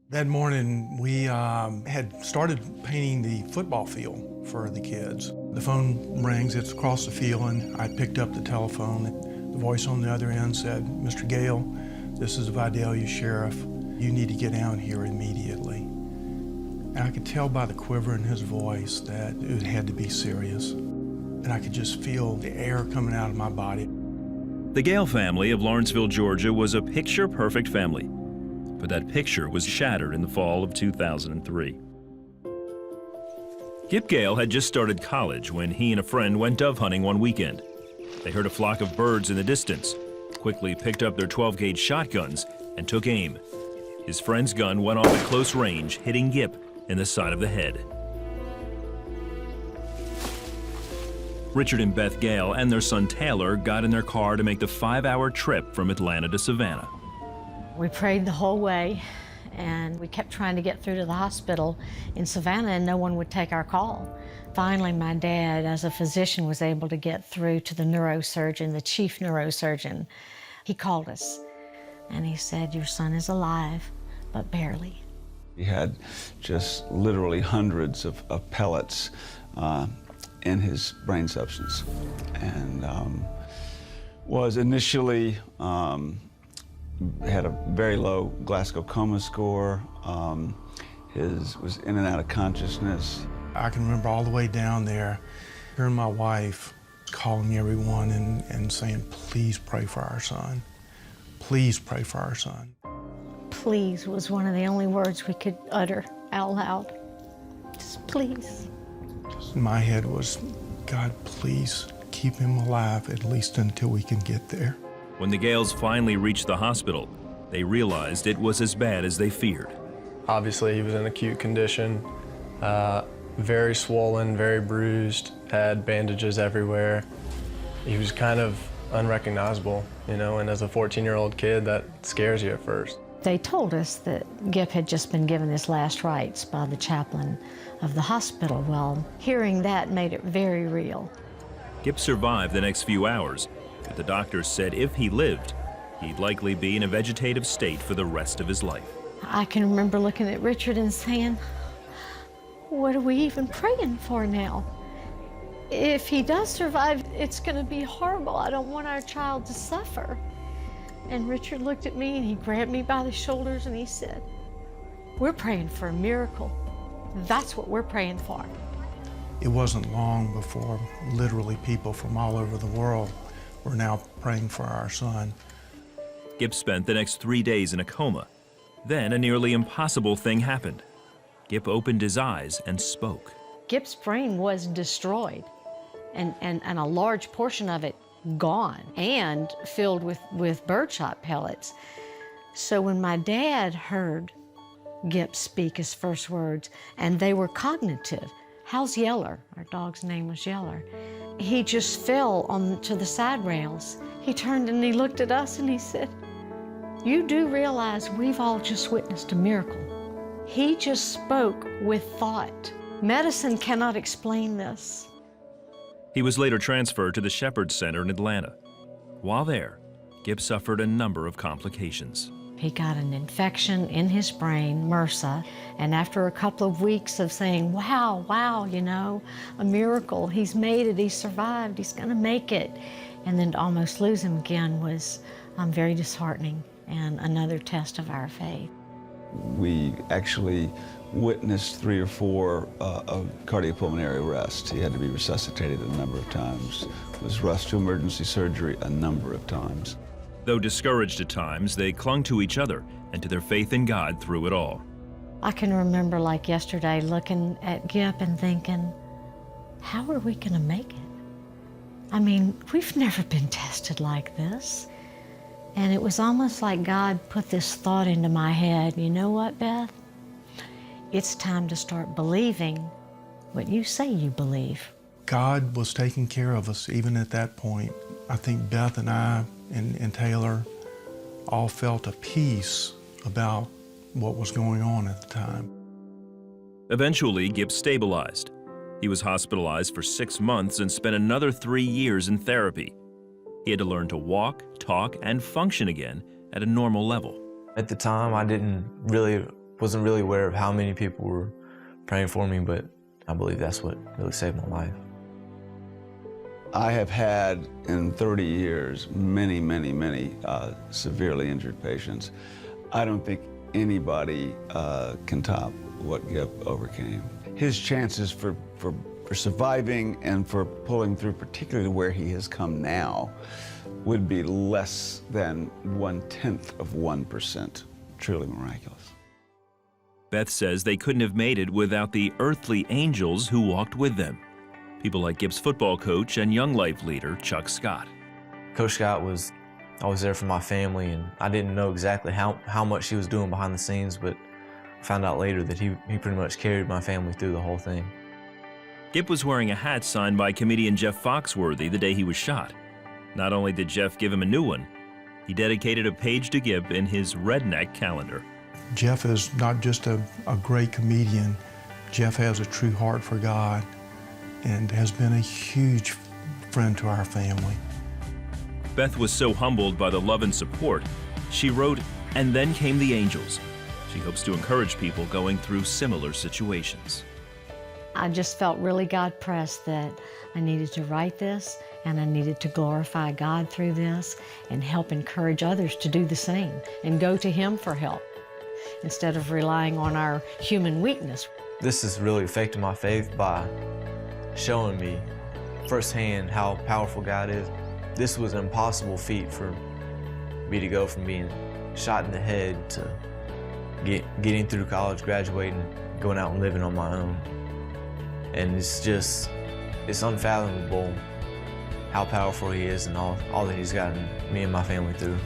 That morning, we had started painting the football field for the kids. The phone rings, it's across the field, and I picked up the telephone. The voice on the other end said, "Mr. Gale, this is the Vidalia Sheriff. You need to get down here immediately." And I could tell by the quiver in his voice that it had to be serious. And I could just feel the air coming out of my body. The Gale family of Lawrenceville, Georgia was a picture-perfect family. But that picture was shattered in the fall of 2003. Gip Gale had just started college when he and a friend went dove hunting one weekend. They heard a flock of birds in the distance, quickly picked up their 12-gauge shotguns, and took aim. His friend's gun went off at close range, hitting Gip in the side of the head. Richard and Beth Gale and their son Taylor got in their car to make the 5-hour trip from Atlanta to Savannah. We prayed the whole way, and we kept trying to get through to the hospital in Savannah, and no one would take our call. Finally, my dad, as a physician, was able to get through to the neurosurgeon, the chief neurosurgeon. He called us, and he said, "Your son is alive, but barely." He had just literally hundreds of pellets in his brain substance, and was initially had a very low Glasgow coma score. Was in and out of consciousness. I can remember all the way down there, hearing my wife calling everyone and saying, "Please pray for our son. Please pray for our son." Please was one of the only words we could utter out loud. Just please. In my head was, "God, please keep him alive, at least until we can get there." When the Gales finally reached the hospital, they realized it was as bad as they feared. Obviously, he was in acute condition, very swollen, very bruised, had bandages everywhere. He was kind of unrecognizable, you know, and as a 14-year-old kid, that scares you at first. They told us that Gip had just been given his last rites by the chaplain of the hospital. Well, hearing that made it very real. Gip survived the next few hours, but the doctors said if he lived, he'd likely be in a vegetative state for the rest of his life. I can remember looking at Richard and saying, "What are we even praying for now? If he does survive, it's going to be horrible. I don't want our child to suffer." And Richard looked at me and he grabbed me by the shoulders and he said, "We're praying for a miracle. That's what we're praying for." It wasn't long before literally people from all over the world were now praying for our son. Gip spent the next 3 days in a coma. Then a nearly impossible thing happened. Gip opened his eyes and spoke. Gip's brain was destroyed and a large portion of it gone and filled with birdshot pellets. So when my dad heard Gip speak his first words, and they were cognitive, "How's Yeller?" Our dog's name was Yeller. He just fell onto the side rails. He turned and he looked at us and he said, "You do realize we've all just witnessed a miracle." He just spoke with thought. Medicine cannot explain this. He was later transferred to the Shepherd Center in Atlanta. While there, Gip suffered a number of complications. He got an infection in his brain, MRSA, and after a couple of weeks of saying, wow, you know, a miracle, he's made it, he's survived, he's gonna make it, and then to almost lose him again was very disheartening and another test of our faith. We actually witnessed 3 or 4 of cardiopulmonary arrest. He had to be resuscitated a number of times, was rushed to emergency surgery a number of times. Though discouraged at times, they clung to each other and to their faith in God through it all. I can remember like yesterday looking at Gip and thinking, how are we gonna make it? I mean, we've never been tested like this. And it was almost like God put this thought into my head, you know what, Beth? It's time to start believing what you say you believe. God was taking care of us even at that point. I think Beth and I and Taylor all felt a peace about what was going on at the time. Eventually, Gip stabilized. He was hospitalized for 6 months and spent another 3 years in therapy. He had to learn to walk, talk, and function again at a normal level. At the time, I didn't really wasn't really aware of how many people were praying for me, but I believe that's what really saved my life. I have had, in 30 years, many, many, many severely injured patients. I don't think anybody can top what Gip overcame. His chances for surviving and for pulling through, particularly where he has come now, would be less than 0.1%. Truly miraculous. Beth says they couldn't have made it without the earthly angels who walked with them. People like Gip's football coach and Young Life leader, Chuck Scott. Coach Scott was always there for my family, and I didn't know exactly how much he was doing behind the scenes, but I found out later that he pretty much carried my family through the whole thing. Gip was wearing a hat signed by comedian Jeff Foxworthy the day he was shot. Not only did Jeff give him a new one, he dedicated a page to Gip in his redneck calendar. Jeff is not just a great comedian. Jeff has a true heart for God and has been a huge friend to our family. Beth was so humbled by the love and support, she wrote, "And then came the angels." She hopes to encourage people going through similar situations. I just felt really God-pressed that I needed to write this, and I needed to glorify God through this and help encourage others to do the same and go to Him for help instead of relying on our human weakness. This has really affected my faith by showing me firsthand how powerful God is. This was an impossible feat for me to go from being shot in the head to getting through college, graduating, going out and living on my own. And it's unfathomable how powerful He is and all that He's gotten me and my family through.